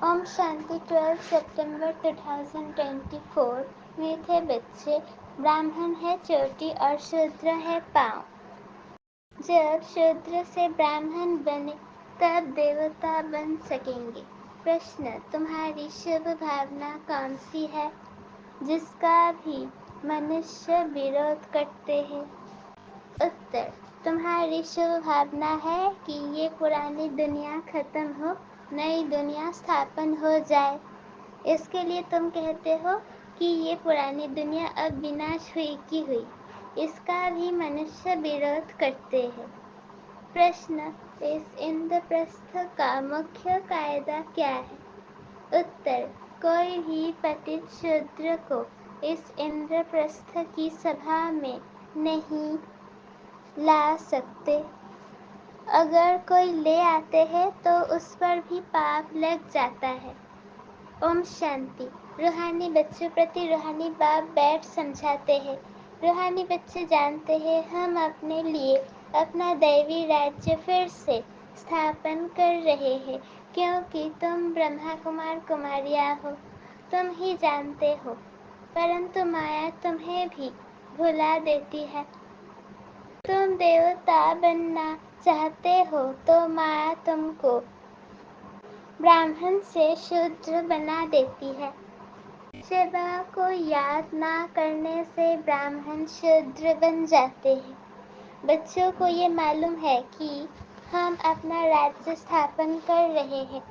ओम शांति 12 सितंबर 2024। मीठे बच्चे, ब्राह्मण है चोटी और शूद्र है पाँव। जब शूद्र से ब्राह्मण बने तब देवता बन सकेंगे। प्रश्न, तुम्हारी शुभ भावना कौन सी है जिसका भी मनुष्य विरोध करते हैं? उत्तर, तुम्हारी शुभ भावना है कि ये पुरानी दुनिया खत्म हो, नई दुनिया स्थापन हो जाए। इसके लिए तुम कहते हो कि ये पुरानी दुनिया अब विनाश हुई की हुई। इसका भी मनुष्य विरोध करते हैं। प्रश्न, इस इंद्रप्रस्थ का मुख्य कायदा क्या है? उत्तर, कोई भी पतित शूद्र को इस इंद्रप्रस्थ की सभा में नहीं ला सकते। अगर कोई ले आते हैं तो उस पर भी पाप लग जाता है। ओम शांति। रूहानी बच्चों प्रति रूहानी बाप बैठ समझाते हैं। रूहानी बच्चे जानते हैं हम अपने लिए अपना दैवी राज्य फिर से स्थापन कर रहे हैं, क्योंकि तुम ब्रह्मा कुमार कुमारियाँ हो। तुम ही जानते हो, परंतु माया तुम्हें भी भुला देती है। तुम देवता बनना चाहते हो तो माया तुमको ब्राह्मण से शूद्र बना देती है। शिवा को याद ना करने से ब्राह्मण शूद्र बन जाते हैं। बच्चों को ये मालूम है कि हम अपना राज्य स्थापन कर रहे हैं।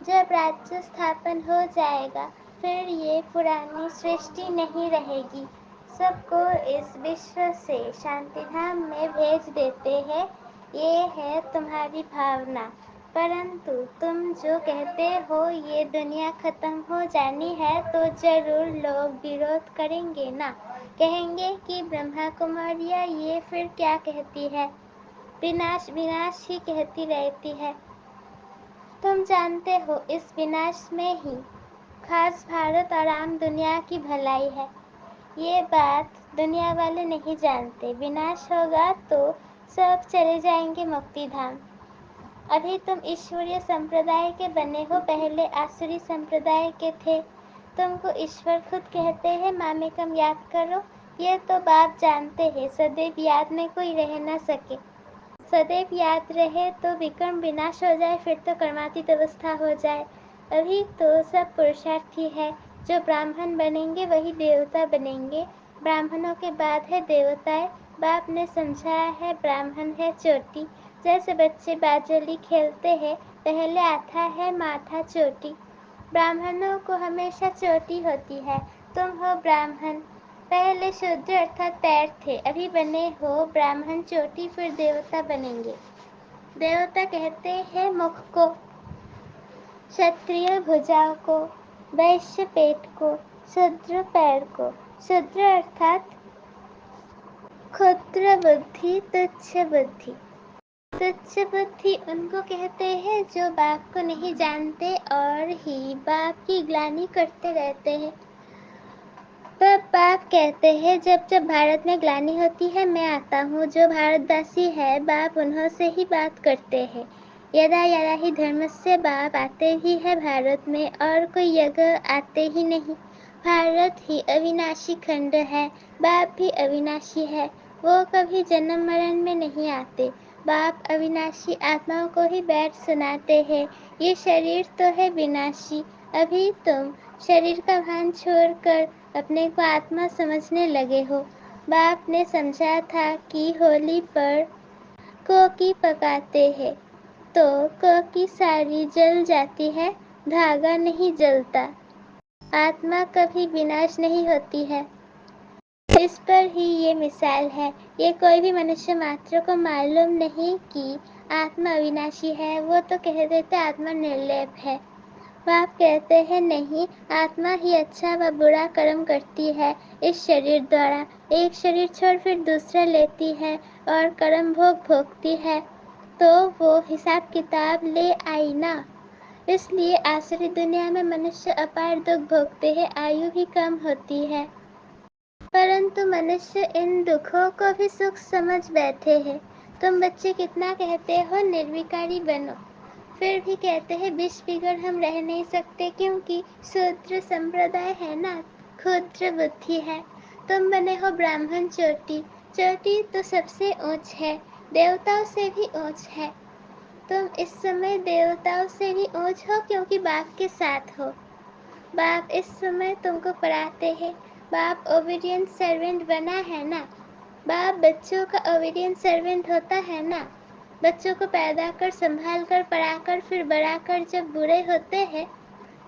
जब राज्य स्थापन हो जाएगा फिर ये पुरानी सृष्टि नहीं रहेगी। सबको इस विश्व से शांतिधाम में भेज देते हैं। ये है तुम्हारी भावना। परंतु तुम जो कहते हो ये दुनिया खत्म हो जानी है तो जरूर लोग विरोध करेंगे ना। कहेंगे कि ब्रह्मा कुमारियाँ ये फिर क्या कहती है, विनाश विनाश ही कहती रहती है। तुम जानते हो इस विनाश में ही खास भारत और आम दुनिया की भलाई है। ये बात दुनिया वाले नहीं जानते। विनाश होगा तो सब चले जाएंगे मुक्ति धाम। अभी तुम ईश्वरीय संप्रदाय के बने हो, पहले आसुरी संप्रदाय के थे। तुमको ईश्वर खुद कहते हैं मामेकम याद करो। ये तो बाप जानते हैं सदैव याद में कोई रह न सके। सदैव याद रहे तो विक्रम विनाश हो जाए, फिर तो कर्मातीत अवस्था हो जाए। अभी तो सब पुरुषार्थी है। जो ब्राह्मण बनेंगे वही देवता बनेंगे। ब्राह्मणों के बाद है देवताएं। बाप ने समझाया है ब्राह्मण है चोटी। जैसे बच्चे बाजली खेलते हैं, पहले आता है माथा चोटी। ब्राह्मणों को हमेशा चोटी होती है। तुम हो ब्राह्मण। पहले शूद्र अर्थात पैर थे, अभी बने हो ब्राह्मण चोटी, फिर देवता बनेंगे। देवता कहते हैं मुख को, क्षत्रिय भुजाओं को, वैश्य पेट को, शूद्र पैर को। शूद्र अर्थात क्षुद्र बुद्धि, तुच्छ बुद्धि। तुच्छ बुद्धि उनको कहते हैं जो बाप को नहीं जानते और ही बाप की ग्लानि करते रहते हैं। तब बाप कहते हैं जब जब भारत में ग्लानि होती है मैं आता हूँ। जो भारतवासी है बाप उन्हों से ही बात करते हैं। यदा यदा ही धर्मस्य बाप आते ही है भारत में, और कोई जगह आते ही नहीं। भारत ही अविनाशी खंड है, बाप भी अविनाशी है। वो कभी जन्म मरण में नहीं आते। बाप अविनाशी आत्माओं को ही बैठ सुनाते हैं। ये शरीर तो है विनाशी। अभी तुम शरीर का भान छोड़कर अपने को आत्मा समझने लगे हो। बाप ने समझा था कि होली पर कोकी पकाते हैं तो कोकी सारी जल जाती है, धागा नहीं जलता। आत्मा कभी विनाश नहीं होती है। इस पर ही ये मिसाल है। ये कोई भी मनुष्य मात्र को मालूम नहीं कि आत्मा अविनाशी है। वो तो कह देते आत्मा निर्लेप है। बाप कहते हैं नहीं, आत्मा ही अच्छा व बुरा कर्म करती है इस शरीर द्वारा। एक शरीर छोड़ फिर दूसरा लेती है और कर्म भोग भोगती है, तो वो हिसाब किताब ले आई ना। इसलिए आसुरी दुनिया में मनुष्य अपार दुख भोगते हैं, आयु भी कम होती है। परंतु मनुष्य इन दुखों को भी सुख समझ बैठे हैं। तुम बच्चे कितना कहते हो निर्विकारी बनो, फिर भी कहते हैं विष बिगड़ हम रह नहीं सकते, क्योंकि शूद्र संप्रदाय है ना, क्षुद्र बुद्धि है। तुम बने हो ब्राह्मण चोटी, चोटी तो सबसे ऊंच है, देवताओं से भी ऊंच है। तुम इस समय देवताओं से भी ऊंच हो, क्योंकि बाप के साथ हो। बाप इस समय तुमको पढ़ाते हैं। बाप ओबीडियंट सर्वेंट बना है ना। बाप बच्चों का ओबीडियंट सर्वेंट होता है ना। बच्चों को पैदा कर, संभाल कर, पढ़ाकर, फिर बड़ा कर जब बूढ़े होते हैं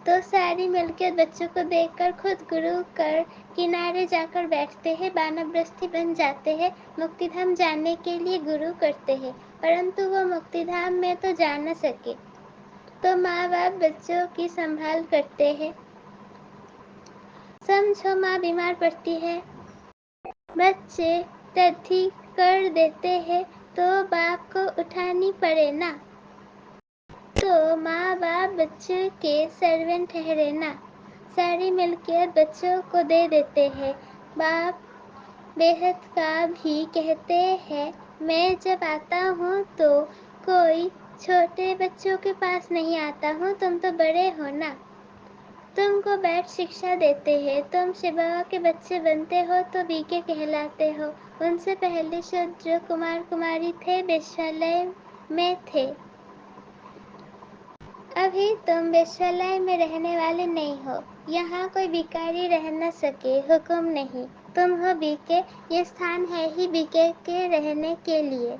तो सारी मिलकर बच्चों को देखकर खुद गुरु कर किनारे जाकर बैठते हैं, वानप्रस्थी बन जाते हैं, मुक्तिधाम जाने के लिए गुरु करते हैं, परंतु वो मुक्तिधाम में तो जा न सके, तो माँ बाप बच्चों की संभाल करते हैं। समझो माँ बीमार पड़ती है, बच्चे तथी कर देते हैं तो बाप को उठानी पड़े ना, तो माँ बाप बच्चे के सर्वेंट ठहरे ना, सारी मिलकर बच्चों को दे देते हैं। बाप बेहद का भी कहते हैं, मैं जब आता हूँ तो कोई छोटे बच्चों के पास नहीं आता हूँ, तुम तो बड़े हो ना, तुमको बैठ शिक्षा देते हैं, तुम शिव बाबा के बच्चे बनते हो तो बीके कहलाते हो। उनसे पहले शूद्र कुमार कुमारी थे, वेश्यालय में थे। अभी तुम वेश्यालय में रहने वाले नहीं हो, यहाँ कोई भिखारी रह न सके, हुक्म नहीं, तुम हो बीके, ये स्थान है ही बीके के रहने के लिए।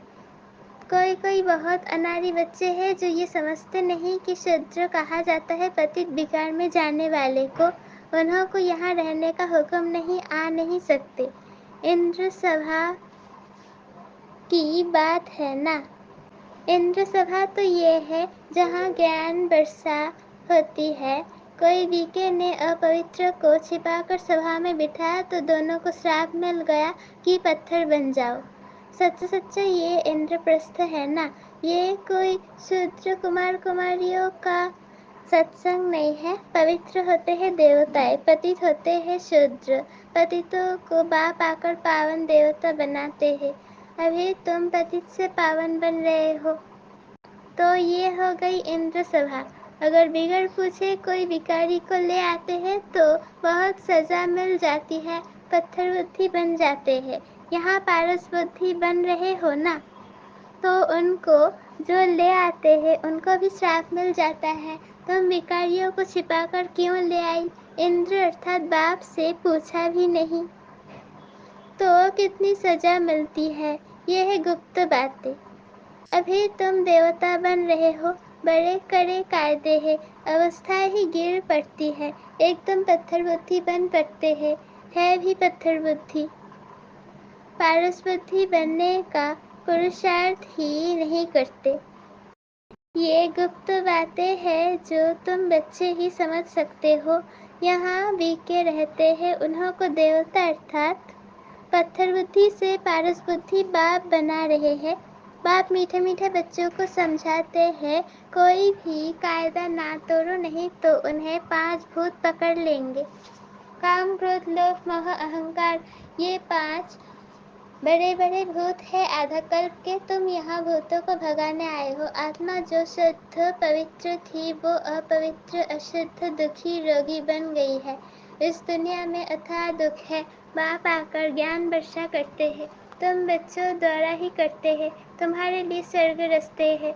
कोई कोई बहुत अनाड़ी बच्चे हैं जो ये समझते नहीं कि शूद्र कहा जाता है पतित बिगाड़ में जाने वाले को, उन्हों को यहाँ रहने का हुक्म नहीं, आ नहीं सकते। इंद्र सभा की बात है ना। इंद्र सभा तो ये है जहाँ ज्ञान वर्षा होती है। कोई बीके ने अपवित्र को छिपाकर सभा में बिठाया तो दोनों को श्राप मिल गया कि पत्थर बन जाओ। सच सच्चा ये इंद्रप्रस्थ है ना, ये कोई शूद्र कुमार कुमारियों का सत्संग नहीं है। पवित्र होते हैं देवताएं, पतित होते हैं शूद्र, पतितों को बाप आकर पावन देवता बनाते हैं। अभी तुम पतित से पावन बन रहे हो, तो ये हो गई इंद्र सभा। अगर बिगड़ पूछे कोई भिखारी को ले आते हैं तो बहुत सजा मिल जाती है, पत्थर बुद्धि बन जाते हैं। यहाँ पारस बुद्धि बन रहे हो ना, तो उनको जो ले आते हैं उनको भी श्राप मिल जाता है। तुम भिखारियों को छिपाकर क्यों ले आई? इंद्र अर्थात बाप से पूछा भी नहीं तो कितनी सजा मिलती है। ये है गुप्त बातें। अभी तुम देवता बन रहे हो, बड़े कड़े कायदे हैं, अवस्था ही गिर पड़ती है, एकदम पत्थर बुद्धि बन पड़ते हैं, है भी पत्थर बुद्धि। पारस बुद्धि बनने का पुरुषार्थ ही नहीं करते। ये गुप्त बातें हैं जो तुम बच्चे ही समझ सकते हो। यहाँ बीके रहते हैं, उन्हों को देवता अर्थात पत्थर बुद्धि से पारस बुद्धि बाप बना रहे हैं। बाप मीठे मीठे बच्चों को समझाते हैं, कोई भी कायदा ना तोड़ो, नहीं तो उन्हें 5 भूत पकड़ लेंगे। काम, क्रोध, लोभ, मोह, अहंकार, ये 5 बड़े बड़े भूत है आधा कल्प के। तुम यहाँ भूतों को भगाने आए हो। आत्मा जो शुद्ध पवित्र थी वो अपवित्र, अशुद्ध, दुखी, रोगी बन गई है। इस दुनिया में अथाह दुख है। बाप आकर ज्ञान वर्षा करते हैं, तुम बच्चों द्वारा ही करते हैं, तुम्हारे लिए स्वर्ग रचते हैं।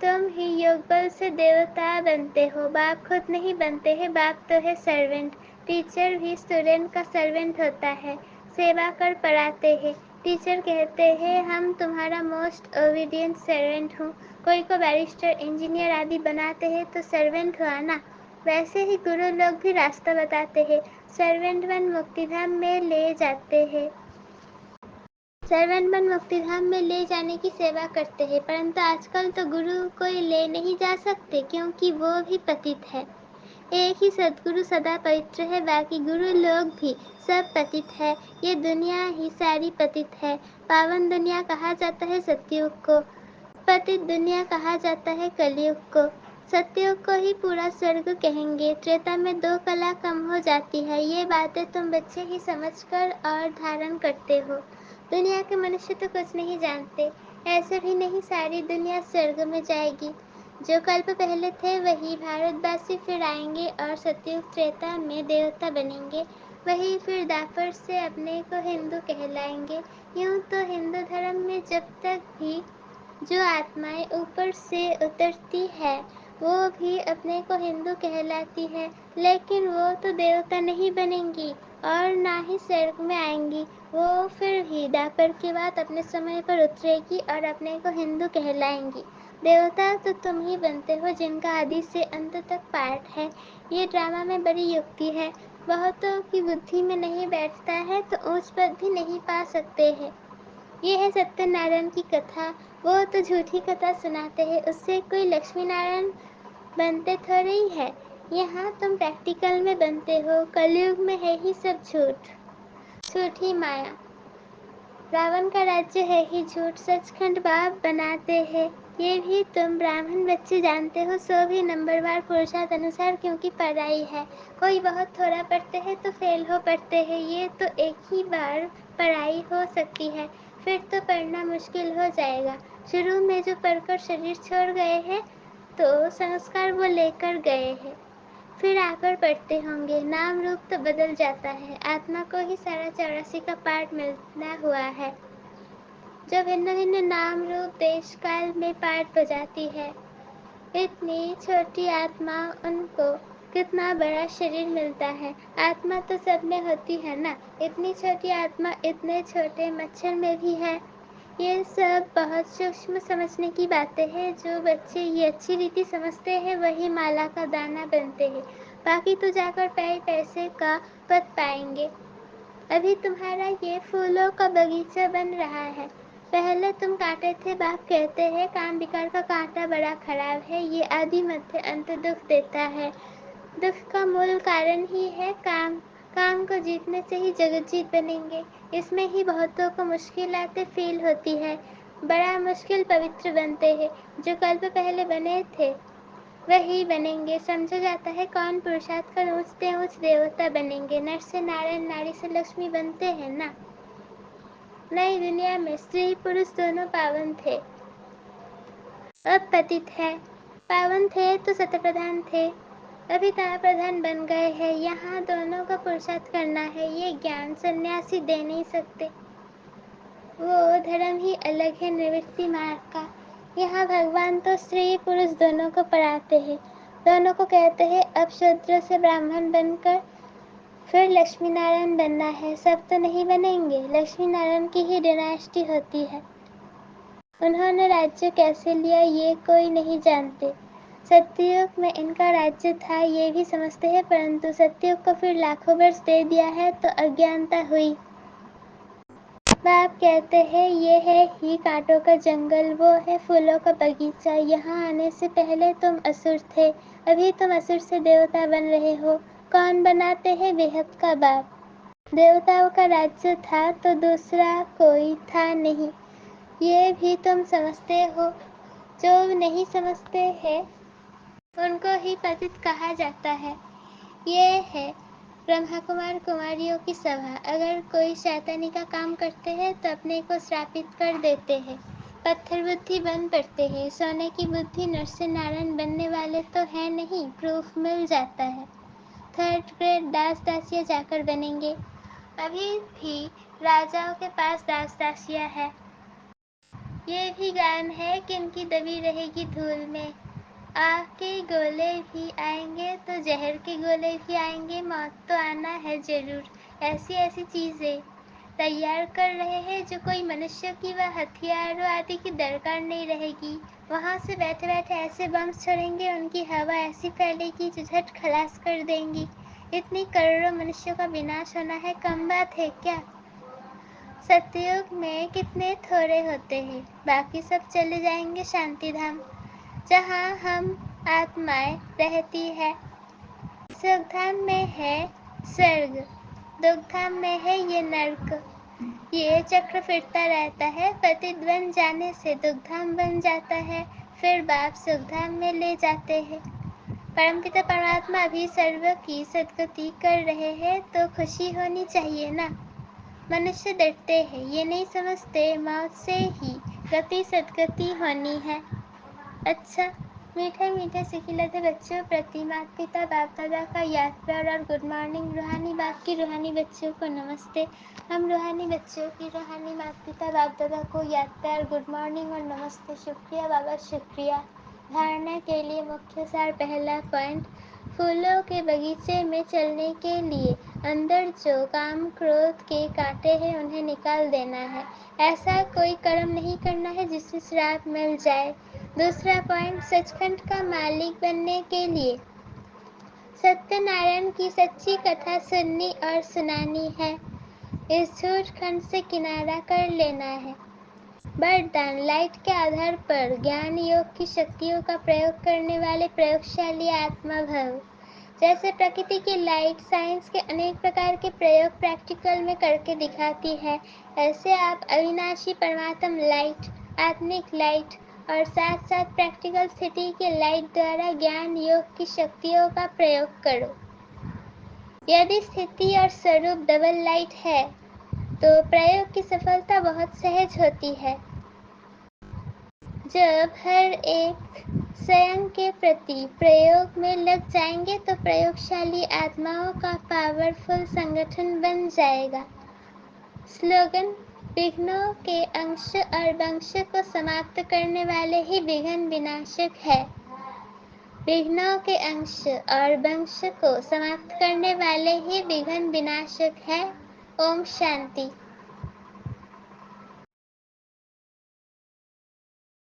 तुम ही योग बल से देवता बनते हो, बाप खुद नहीं बनते हैं। बाप तो है सर्वेंट। टीचर भी स्टूडेंट का सर्वेंट होता है, सेवा कर पढ़ाते हैं। टीचर कहते हैं हम तुम्हारा मोस्ट ओबीडियंट सर्वेंट हूँ। कोई को बैरिस्टर, इंजीनियर आदि बनाते हैं तो सर्वेंट हुआ ना। वैसे ही गुरु लोग भी रास्ता बताते हैं, सर्वेंट बन मुक्तिधाम में ले जाते हैं। सर्वेंट बन मुक्तिधाम में ले जाने की सेवा करते हैं, परंतु आजकल तो गुरु कोई ले नहीं जा सकते, क्योंकि वो भी पतित है। एक ही सदगुरु सदा पवित्र है, बाकी गुरु लोग भी सब पतित है। ये दुनिया ही सारी पतित है। पावन दुनिया कहा जाता है सतयुग को, पतित दुनिया कहा जाता है कलयुग को। सतयुग को ही पूरा स्वर्ग कहेंगे। त्रेता में 2 कला कम हो जाती है। ये बातें तुम बच्चे ही समझकर और धारण करते हो। दुनिया के मनुष्य तो कुछ नहीं जानते। ऐसे भी नहीं सारी दुनिया स्वर्ग में जाएगी। जो कल्प पहले थे वही भारतवासी फिर आएंगे और सतयुग त्रेता में देवता बनेंगे। वही फिर द्वापर से अपने को हिंदू कहलाएंगे। यूं तो हिंदू धर्म में जब तक भी जो आत्माएं ऊपर से उतरती है वो भी अपने को हिंदू कहलाती है, लेकिन वो तो देवता नहीं बनेंगी और ना ही स्वर्ग में आएंगी। वो फिर भी द्वापर के बाद अपने समय पर उतरेगी और अपने को हिंदू कहलाएंगी। देवता तो तुम ही बनते हो जिनका आदि से अंत तक पाठ है। ये ड्रामा में बड़ी युक्ति है। बहुतों की बुद्धि में नहीं बैठता है तो ऊंच पद भी नहीं पा सकते हैं। ये है सत्यनारायण की कथा। वो तो झूठी कथा सुनाते हैं, उससे कोई लक्ष्मी नारायण बनते थोड़े ही है। यहाँ तुम प्रैक्टिकल में बनते हो। कलयुग में है ही सब झूठ, झूठी माया। रावण का राज्य है ही झूठ, सचखंड बाप बनाते हैं। ये भी तुम ब्राह्मण बच्चे जानते हो, सो भी नंबरवार पुरुषार्थ अनुसार, क्योंकि पढ़ाई है। कोई बहुत थोड़ा पढ़ते हैं तो फेल हो पढ़ते हैं। ये तो एक ही बार पढ़ाई हो सकती है, फिर तो पढ़ना मुश्किल हो जाएगा। शुरू में जो पढ़कर शरीर छोड़ गए हैं तो संस्कार वो लेकर गए हैं, फिर आकर पढ़ते होंगे। नाम रूप तो बदल जाता है, आत्मा को ही सारा 84 का पाठ मिलना हुआ है, जो भिन्न भिन्न नाम रूप देश काल में पाठ बजाती है। इतनी छोटी आत्मा, उनको कितना बड़ा शरीर मिलता है। आत्मा तो सब में होती है ना, इतनी छोटी आत्मा इतने छोटे मच्छर में भी है। ये सब बहुत सूक्ष्म समझने की बातें हैं। जो बच्चे ये अच्छी रीति समझते हैं वही माला का दाना बनते हैं, बाकी तो जाकर पैसे का पद पाएंगे। अभी तुम्हारा ये फूलों का बगीचा बन रहा है। पहले तुम कांटे थे, बाप कहते हैं काम विकार का कांटा बड़ा खराब है। ये आदि मध्य अंत दुख देता है। दुख का मूल कारण ही है काम। काम को जीतने से ही जगत जीत बनेंगे। इसमें ही बहुतों को मुश्किलातें फील होती है। बड़ा मुश्किल पवित्र बनते हैं। जो कल्प पहले बने थे वही बनेंगे। समझा जाता है कौन पुरुषार्थ कर ऊंचते ऊंच देवता बनेंगे। नर से नारायण, नारी से लक्ष्मी बनते हैं ना। नई दुनिया में स्त्री पुरुष दोनों पावन थे, अब पतित है। पावन थे तो सत्यप्रधान थे, अभी तप प्रधान बन गए हैं। यहाँ दोनों का पुरुषार्थ करना है। ये ज्ञान सन्यासी दे नहीं सकते। वो धर्म ही अलग है निवृत्ति मार्ग का। यहाँ भगवान तो स्त्री पुरुष दोनों को पढ़ाते हैं। दोनों को कहते हैं अब शूद्र से ब्राह्मण बनकर फिर लक्ष्मी नारायण बनना है। सब तो नहीं बनेंगे, लक्ष्मी नारायण की ही डिनास्टी होती है। उन्होंने राज्य कैसे लिया ये कोई नहीं जानते। सत्ययुग में इनका राज्य था ये भी समझते हैं, परंतु सत्ययुग को फिर लाखों वर्ष दे दिया है तो अज्ञानता हुई। बाप कहते हैं ये है ही कांटों का जंगल, वो है फूलों का बगीचा। यहाँ आने से पहले तुम असुर थे, अभी तुम असुर से देवता बन रहे हो। कौन बनाते हैं? बेहद का बाप। देवताओं का राज्य था तो दूसरा कोई था नहीं, ये भी तुम समझते हो। जो नहीं समझते हैं उनको ही पतित कहा जाता है। ये है ब्रह्मा कुमार कुमारियों की सभा। अगर कोई शैतानी का काम करते हैं तो अपने को श्रापित कर देते हैं, पत्थर बुद्धि बन पड़ते हैं। सोने की बुद्धि नर से नारायण बनने वाले तो है नहीं, प्रूफ मिल जाता है। थर्ड ग्रेड दास दासियाँ जाकर बनेंगे। अभी भी राजाओं के पास दास दासियाँ है। ये भी गान है कि इनकी दबी रहेगी धूल में। आग के गोले भी आएंगे तो जहर के गोले भी आएंगे, मौत तो आना है जरूर। ऐसी ऐसी चीजें तैयार कर रहे हैं जो कोई मनुष्य की व हथियारों आदि की दरकार नहीं रहेगी। वहां से बैठे बैठे ऐसे बम छोड़ेंगे, उनकी हवा ऐसी फैलेगी जो झट खलास कर देंगी। इतनी करोड़ों मनुष्यों का विनाश होना है कम बात है क्या? सतयुग में कितने थोड़े होते हैं, बाकी सब चले जाएंगे शांति धाम, जहाँ हम आत्माएं रहती है। सुखधाम में है स्वर्ग, दुखधाम में है ये नर्क। ये चक्र फिरता रहता है। पतित बन जाने से दुखधाम बन जाता है, फिर बाप सुखधाम में ले जाते हैं। परमपिता परमात्मा भी सर्व की सदगति कर रहे हैं तो खुशी होनी चाहिए ना। मनुष्य डरते हैं, ये नहीं समझते मौत से ही गति सदगति होनी है। अच्छा, मीठे मीठे से खिलते बच्चों प्रति माता पिता बाप दादा का याद प्यार और गुड मॉर्निंग। रूहानी बाप की रूहानी बच्चों को नमस्ते। हम रूहानी बच्चों की रूहानी माता पिता बाप दादा को याद प्यार गुड मॉर्निंग और नमस्ते। शुक्रिया बाबा शुक्रिया। धारणा के लिए मुख्य सार। पहला पॉइंट, फूलों के बगीचे में चलने के लिए अंदर जो काम क्रोध के कांटे हैं उन्हें निकाल देना है। ऐसा कोई कर्म नहीं करना है जिससे श्राप मिल जाए। दूसरा पॉइंट, सचखंड का मालिक बनने के लिए सत्यनारायण की सच्ची कथा सुननी और सुनानी है। इस झूठ खंड से किनारा कर लेना है। वरदान, लाइट के आधार पर ज्ञान योग की शक्तियों का प्रयोग करने वाले प्रयोगशाली आत्मा भव। जैसे प्रकृति की लाइट साइंस के अनेक प्रकार के प्रयोग प्रैक्टिकल में करके दिखाती है, ऐसे आप अविनाशी परमात्म लाइट, आत्मिक लाइट और साथ साथ प्रैक्टिकल स्थिति के लाइट द्वारा ज्ञान योग की शक्तियों का प्रयोग करो। यदि स्थिति और स्वरूप डबल लाइट है तो प्रयोग की सफलता बहुत सहज होती है। जब हर एक स्वयं के प्रति प्रयोग में लग जाएंगे तो प्रयोगशाली आत्माओं का पावरफुल संगठन बन जाएगा। स्लोगन, विघ्नों के अंश और वंश को समाप्त करने वाले ही विघ्न विनाशक है। विघ्नों के अंश और वंश को समाप्त करने वाले ही विघ्न विनाशक है। ओम शांति।